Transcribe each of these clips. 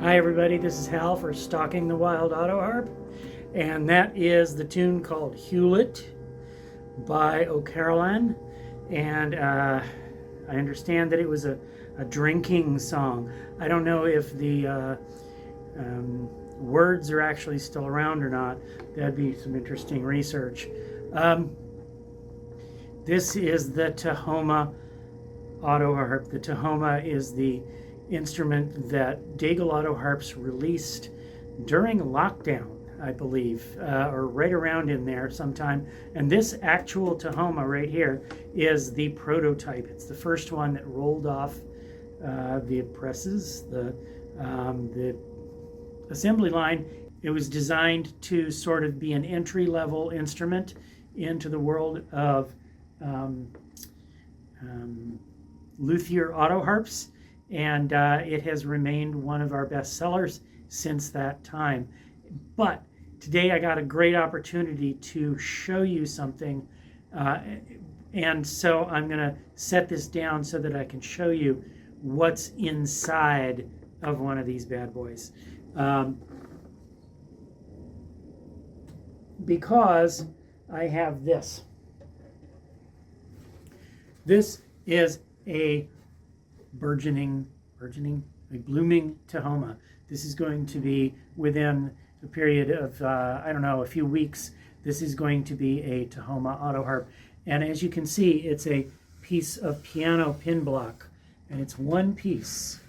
Hi everybody, this is Hal for Stalking the Wild Autoharp, and that is the tune called Hewlett by O'Carolan, and I understand that it was a drinking song. I don't know if the words are actually still around or not. That'd be some interesting research. This is the Tahoma Autoharp. The Tahoma is the instrument that Daigle Autoharps released during lockdown, I believe, or right around in there sometime. And this actual Tahoma right here is the prototype. It's the first one that rolled off the presses, the assembly line. It was designed to sort of be an entry-level instrument into the world of luthier autoharps. And it has remained one of our best sellers since that time. But today I got a great opportunity to show you something, and so I'm going to set this down so that I can show you what's inside of one of these bad boys. Because I have this. This is a blooming Tahoma. This is going to be within a period of, I don't know, a few weeks. This is going to be a Tahoma Autoharp. And as you can see, it's a piece of piano pin block. And it's one piece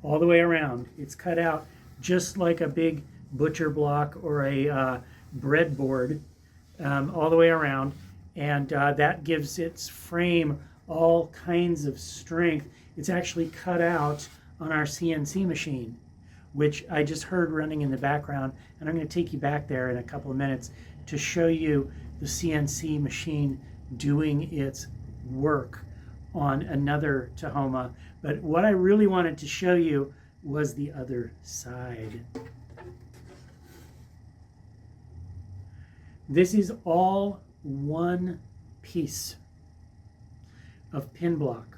all the way around. It's cut out just like a big butcher block or a breadboard all the way around. And that gives its frame all kinds of strength. It's actually cut out on our CNC machine, which I just heard running in the background, and I'm going to take you back there in a couple of minutes to show you the CNC machine doing its work on another Tahoma. But what I really wanted to show you was the other side. This is all one piece of pin block.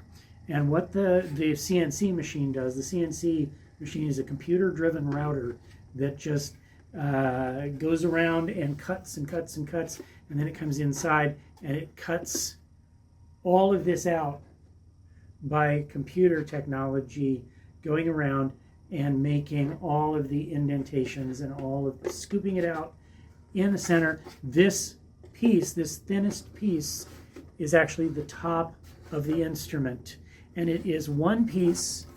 And what the CNC machine does, the CNC machine is a computer-driven router that just goes around and cuts and cuts and cuts, and then it comes inside and it cuts all of this out by computer technology, going around and making all of the indentations and all of scooping it out in the center. This piece, this thinnest piece, is actually the top of the instrument. And it is one piece.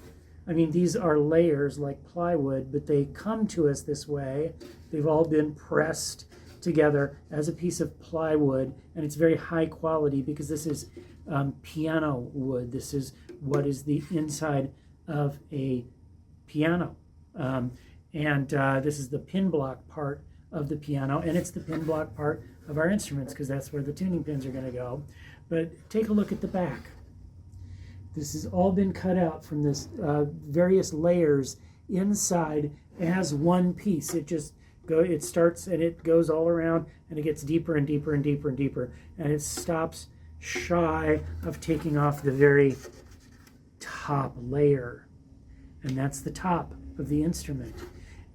I mean, these are layers like plywood, but they come to us this way. They've all been pressed together as a piece of plywood, and it's very high quality because this is piano wood. This is what is the inside of a piano. This is the pin block part of the piano, and it's the pin block part of our instruments because that's where the tuning pins are going to go. But take a look at the back. This has all been cut out from this various layers inside as one piece. It starts and it goes all around and it gets deeper and deeper and deeper and deeper, and it stops shy of taking off the very top layer, and that's the top of the instrument.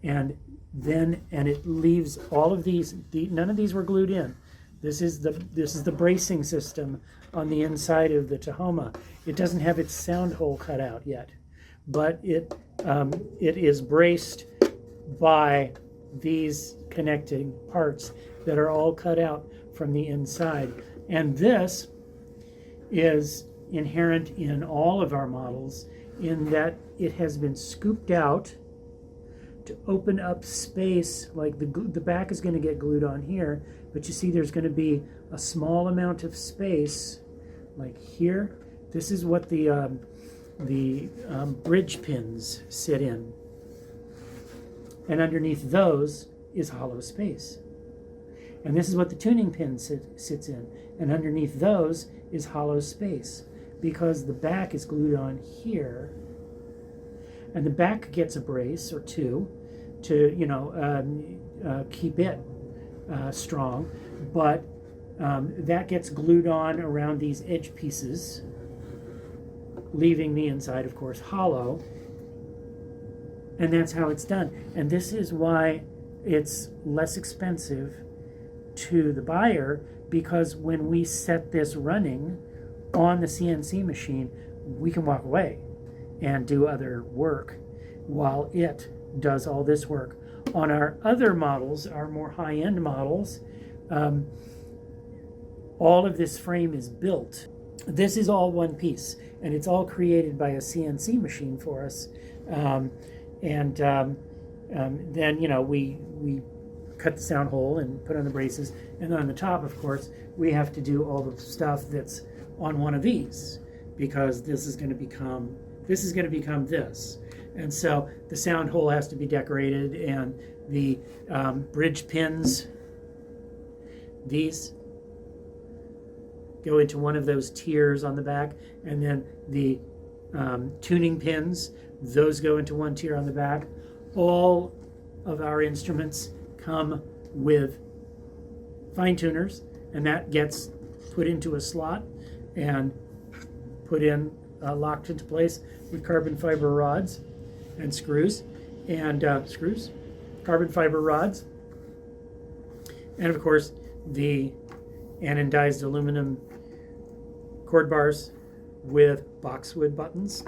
And it leaves all of these. None of these were glued in. This is the bracing system on the inside of the Tahoma. It doesn't have its sound hole cut out yet, but it is braced by these connecting parts that are all cut out from the inside. And this is inherent in all of our models in that it has been scooped out to open up space, like the back is going to get glued on here, but you see there's going to be a small amount of space, like here. This is what the bridge pins sit in. And underneath those is hollow space. And this is what the tuning pin sits in. And underneath those is hollow space, because the back is glued on here. And the back gets a brace or two to, keep it strong. But that gets glued on around these edge pieces, leaving the inside, of course, hollow. And that's how it's done. And this is why it's less expensive to the buyer, because when we set this running on the CNC machine, we can walk away and do other work while it does all this work. On our other models, our more high-end models, all of this frame is built. This is all one piece, and it's all created by a CNC machine for us. Then, we cut the sound hole and put on the braces. And on the top, of course, we have to do all the stuff that's on one of these, because this is going to become this. And so the sound hole has to be decorated, and the bridge pins, these go into one of those tiers on the back, and then the tuning pins, those go into one tier on the back. All of our instruments come with fine tuners, and that gets put into a slot and put in, locked into place with carbon fiber rods and screws, and carbon fiber rods, and of course the anodized aluminum cord bars with boxwood buttons.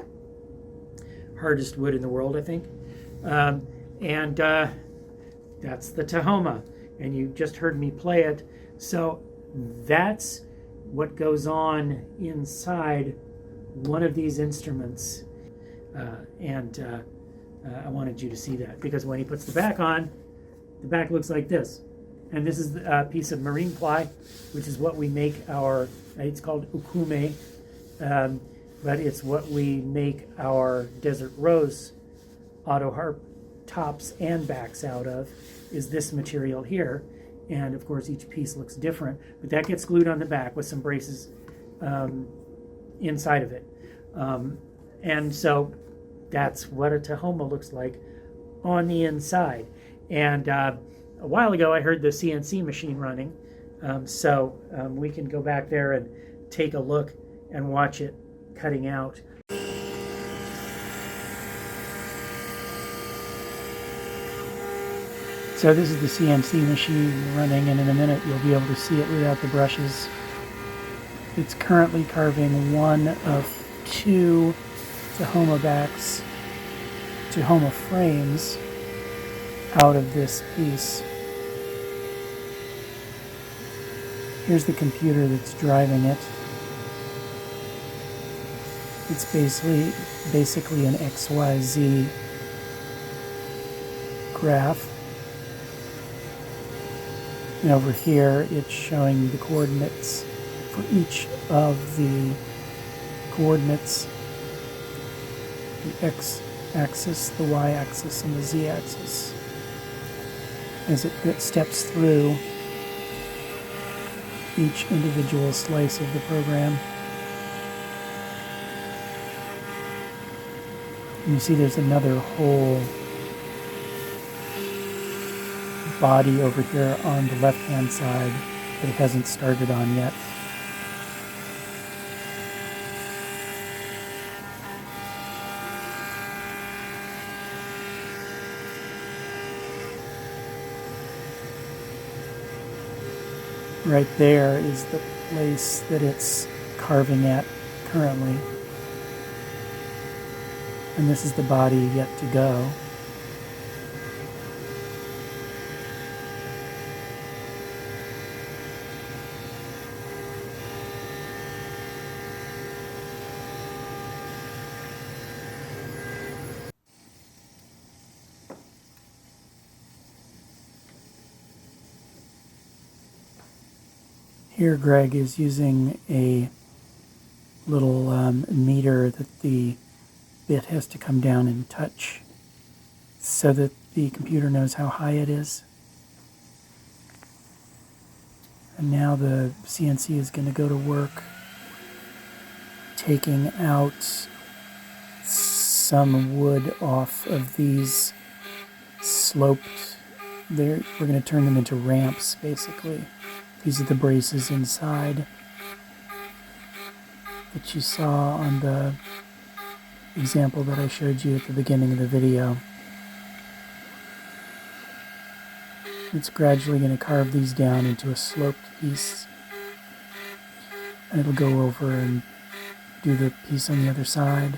Hardest wood in the world, I think. That's the Tahoma, and you just heard me play it. So that's what goes on inside one of these instruments. I wanted you to see that, because when he puts the back on, the back looks like this. And this is a piece of marine ply, which is what we make it's called ukume, but it's what we make our Desert Rose Autoharp tops and backs out of, is this material here. And of course each piece looks different, but that gets glued on the back with some braces inside of it. And so that's what a Tahoma looks like on the inside. And a while ago I heard the CNC machine running, so we can go back there and take a look and watch it cutting out. So this is the CNC machine running, and in a minute you'll be able to see it without the brushes. It's currently carving one of two Tahoma backs, Tahoma frames, out of this piece. Here's the computer that's driving it. It's basically an XYZ graph. And over here, it's showing the coordinates for each of the coordinates, the x-axis, the y-axis, and the z-axis, as it steps through each individual slice of the program. And you see there's another whole body over here on the left-hand side that it hasn't started on yet. Right there is the place that it's carving at currently. And this is the body yet to go. Here Greg is using a little meter that the bit has to come down and touch so that the computer knows how high it is. And now the CNC is going to go to work taking out some wood off of these sloped. We're going to turn them into ramps, basically. These are the braces inside that you saw on the example that I showed you at the beginning of the video. It's gradually going to carve these down into a sloped piece. And it'll go over and do the piece on the other side.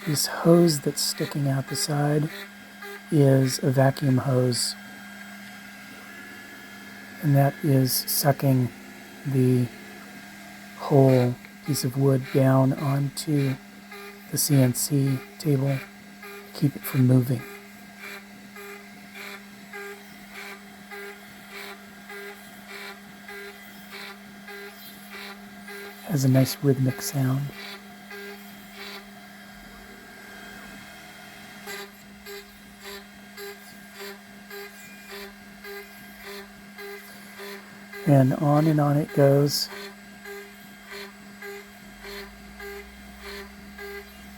This hose that's sticking out the side is a vacuum hose. And that is sucking the whole piece of wood down onto the CNC table to keep it from moving. Has a nice rhythmic sound. And on it goes.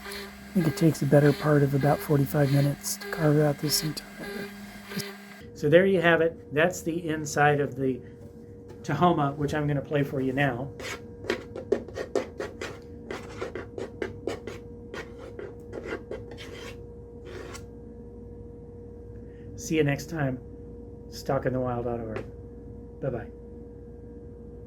I think it takes a better part of about 45 minutes to carve out this entire. So there you have it. That's the inside of the Tahoma, which I'm going to play for you now. See you next time. Stock in the Wild Autoharp. Bye-bye.